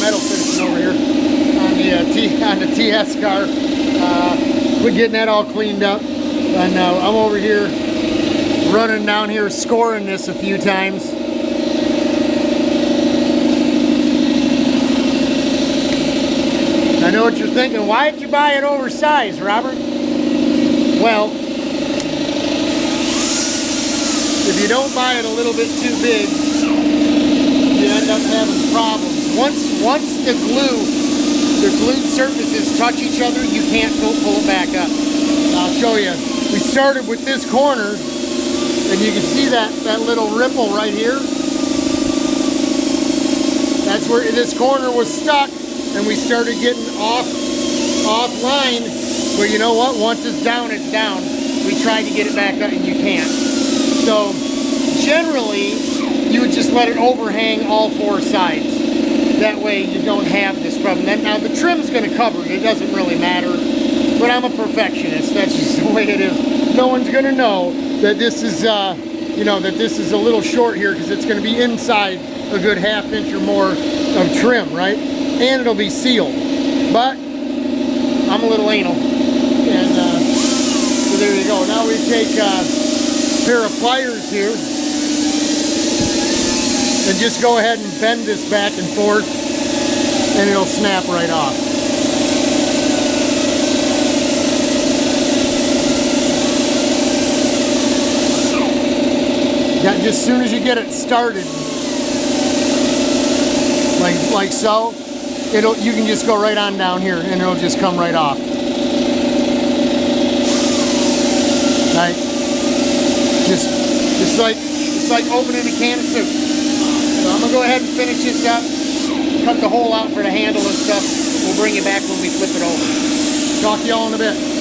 metal finishing over here on the TS car. We're getting that all cleaned up, and I'm over here running down here scoring this a few times. I know what you're thinking. Why did you buy it oversized, Robert? Well, if you don't buy it a little bit too big, you end up having problems. Once the glued surfaces touch each other, you can't pull it back up. I'll show you. We started with this corner, and you can see that little ripple right here. That's where this corner was stuck, and we started getting offline. But you know what? Once it's down, it's down. We tried to get it back up, and you can't. So generally, you would just let it overhang all four sides. That way you don't have this problem. Now the trim's going to cover it. It doesn't really matter. But I'm a perfectionist. That's just the way it is. No one's going to know that this is, you know, that this is a little short here, because it's going to be inside a good ½ inch or more of trim, right? And it'll be sealed. But I'm a little anal. And so there you go. Now we take a pair of pliers here and just go ahead and bend this back and forth, and it'll snap right off. Yeah, just as soon as you get it started, like so, you can just go right on down here, and it'll just come right off. Right? Just like opening a can of soup. So I'm gonna go ahead and finish this up, cut the hole out for the handle and stuff. We'll bring you back when we flip it over. Talk to y'all in a bit.